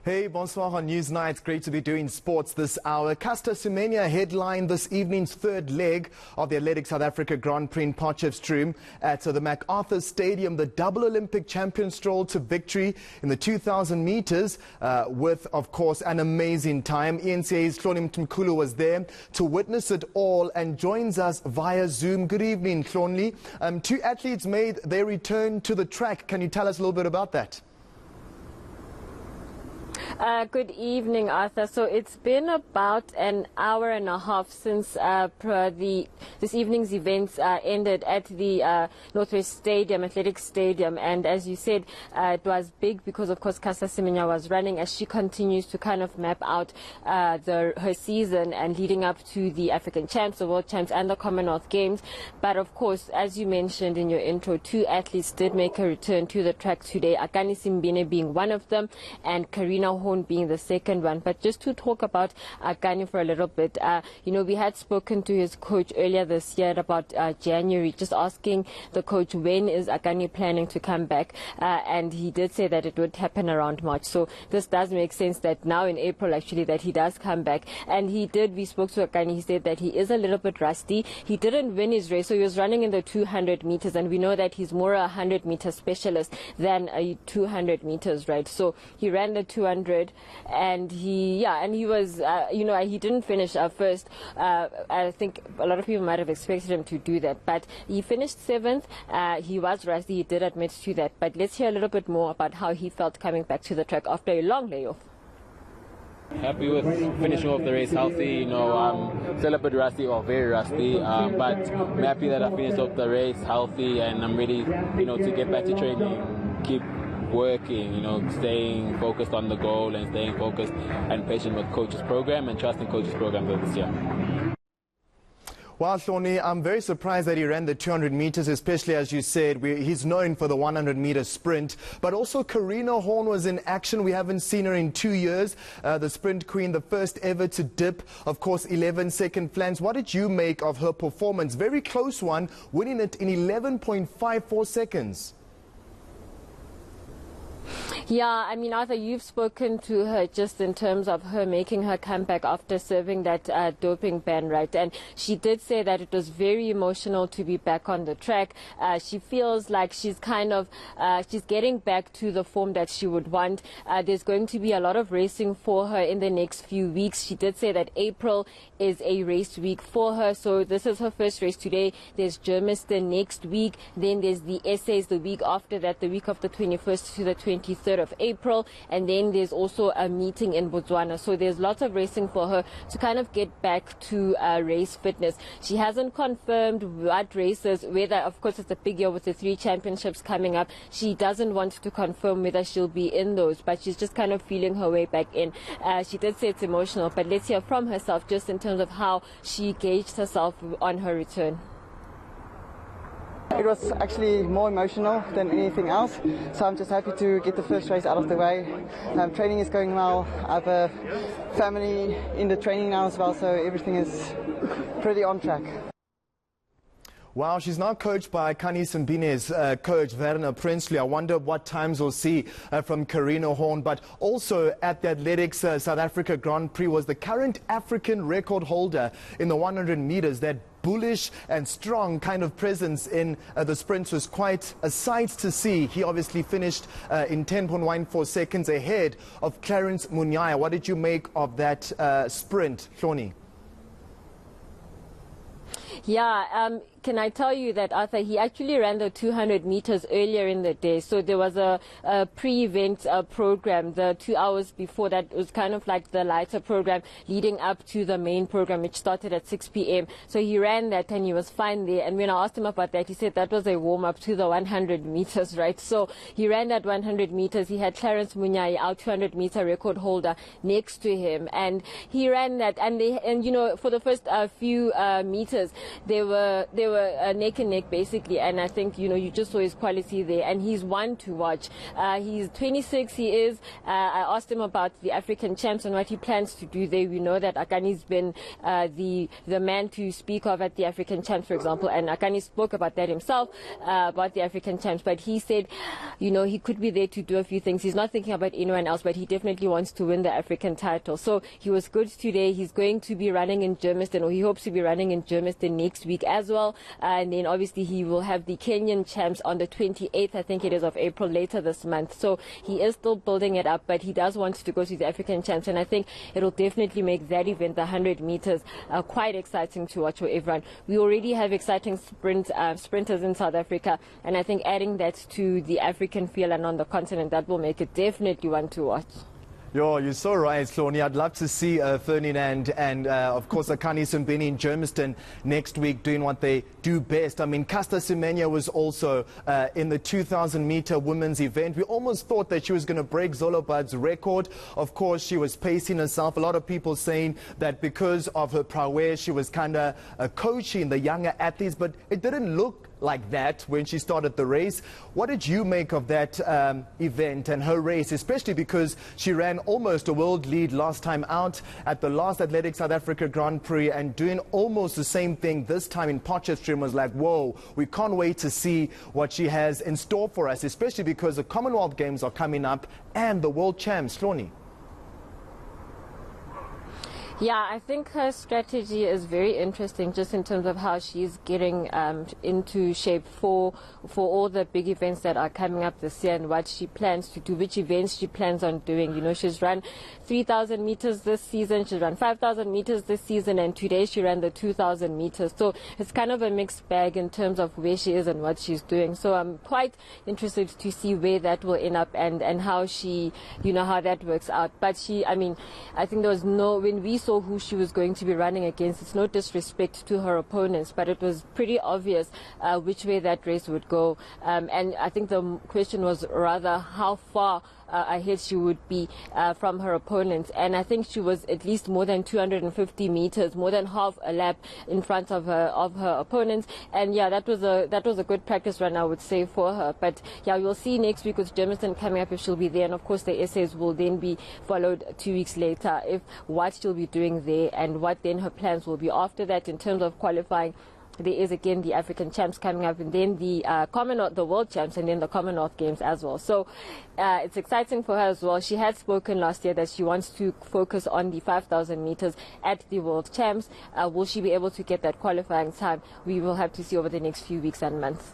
Hey, bonsoir on Newsnight. Great to be doing sports this hour. Caster Semenya headlined this evening's third leg of the Athletics South Africa Grand Prix in Potchefstroom at the MacArthur Stadium. The double Olympic champion strolled to victory in the 2,000 meters with, of course, an amazing time. eNCA's Hloni Mtimkulu was there to witness it all and joins us via Zoom. Good evening, Hloni. Two athletes made their return to the track. Can you tell us a little bit about that? Good evening, Arthur. So it's been about an hour and a half since this evening's events ended at the Northwest Stadium, Athletics Stadium. And as you said, it was big because, of course, Caster Semenya was running as she continues to kind of map out her season and leading up to the African Champs, the World Champs and the Commonwealth Games. But, of course, as you mentioned in your intro, two athletes did make a return to the track today, Akani Simbine being one of them and Carina Horn being the second one. But just to talk about Akani for a little bit, we had spoken to his coach earlier this year about January, just asking the coach when is Akani planning to come back, and he did say that it would happen around March. So this does make sense that now in April actually that he does come back. And we spoke to Akani, he said that he is a little bit rusty. He didn't win his race, so he was running in the 200 meters, and we know that he's more a 100-meter specialist than a 200 meters, right? So he ran the 200 and he was he didn't finish first. I think a lot of people might have expected him to do that, but he finished 7th. He was rusty, he did admit to that, but let's hear a little bit more about how he felt coming back to the track after a long layoff. Happy with finishing off the race healthy, still a bit rusty or very rusty, but I'm happy that I finished off the race healthy and I'm ready, to get back to training, keep working, staying focused on the goal and staying focused and patient with coach's program and trusting coach's program for this year. Well, Hloni, I'm very surprised that he ran the 200 meters, especially as you said, he's known for the 100-meter sprint. But also Carina Horn was in action. We haven't seen her in 2 years. The sprint queen, the first ever to dip, of course, 11-second flanks. What did you make of her performance? Very close one, winning it in 11.54 seconds. Yeah, I mean, Arthur, you've spoken to her just in terms of her making her comeback after serving that doping ban, right? And she did say that it was very emotional to be back on the track. She feels like she's she's getting back to the form that she would want. There's going to be a lot of racing for her in the next few weeks. She did say that April is a race week for her. So this is her first race today. There's Germiston next week. Then there's the essays the week after that, the week of the 21st to the 23rd of April, and then there's also a meeting in Botswana. So there's lots of racing for her to kind of get back to race fitness. She hasn't confirmed what races, whether, of course, it's a big year with the 3 championships coming up. She doesn't want to confirm whether she'll be in those, but she's just kind of feeling her way back in. She did say it's emotional, but let's hear from herself just in terms of how she gauged herself on her return. It was actually more emotional than anything else, so I'm just happy to get the first race out of the way. Training is going well. I have a family in the training now as well, so everything is pretty on track. Wow, she's now coached by Akani Simbine's coach, Werner Princely. I wonder what times we'll see from Carina Horn. But also at the Athletics South Africa Grand Prix was the current African record holder in the 100 meters. That bullish and strong kind of presence in the sprints was quite a sight to see. He obviously finished in 10.14 seconds ahead of Clarence Munyaya. What did you make of that sprint, Hloni? Yeah, can I tell you that, Arthur, he actually ran the 200 meters earlier in the day. So there was a pre-event program the 2 hours before that. It was kind of like the lighter program leading up to the main program, which started at 6 p.m. So he ran that and he was fine there. And when I asked him about that, he said that was a warm-up to the 100 meters, right? So he ran that 100 meters. He had Clarence Munyaya, our 200-meter record holder, next to him. And he ran that. And for the first few meters, they were were neck and neck basically, and I think, you know, you just saw his quality there, and he's one to watch. He's 26, he is. I asked him about the African champs and what he plans to do there. We know that Akani's been the man to speak of at the African champs, for example, and Akani spoke about that himself, about the African champs, but he said, you know, he could be there to do a few things. He's not thinking about anyone else, but he definitely wants to win the African title. So he was good today. He's going to be running in Germiston, or he hopes to be running in Germiston next week as well. And then obviously he will have the Kenyan champs on the 28th, I think it is, of April, later this month. So he is still building it up, but he does want to go to the African champs, and I think it'll definitely make that event, the 100 meters, quite exciting to watch for everyone. We already have exciting sprinters in South Africa, and I think adding that to the African field and on the continent, that will make it definitely one to watch. You're so right, Hloni. I'd love to see Ferdinand and, of course, Akani Simbine in Germiston next week doing what they do best. I mean, Caster Semenya was also in the 2,000-meter women's event. We almost thought that she was going to break Zolobad's record. Of course, she was pacing herself. A lot of people saying that because of her prowess, she was kind of coaching the younger athletes, but it didn't look like that when she started the race. What did you make of that event and her race, especially because she ran almost a world lead last time out at the last Athletic South Africa Grand Prix, and doing almost the same thing this time in Potchefstroom was like, whoa, we can't wait to see what she has in store for us, especially because the Commonwealth Games are coming up and the World Champs. Hloni. Yeah, I think her strategy is very interesting, just in terms of how she's getting into shape for all the big events that are coming up this year, and what she plans to do, which events she plans on doing. You know, she's run 3,000 meters this season, she's run 5,000 meters this season, and today she ran the 2,000 meters. So it's kind of a mixed bag in terms of where she is and what she's doing. So I'm quite interested to see where that will end up, and how she, you know, how that works out. But she, I mean, I think there was no, when we saw who she was going to be running against, it's no disrespect to her opponents, but it was pretty obvious which way that race would go. And I think the question was rather how far ahead she would be from her opponents, and I think she was at least more than 250 meters, more than half a lap in front of her opponents. And yeah, that was a good practice run, I would say, for her. But yeah, we'll see next week with Germiston coming up if she'll be there, and of course the essays will then be followed 2 weeks later, if what she'll be doing there and what then her plans will be after that in terms of qualifying. There is again the African champs coming up, and then the Commonwealth, the World Champs, and then the Commonwealth Games as well. So it's exciting for her as well. She had spoken last year that she wants to focus on the 5,000 meters at the World Champs. Will she be able to get that qualifying time? We will have to see over the next few weeks and months.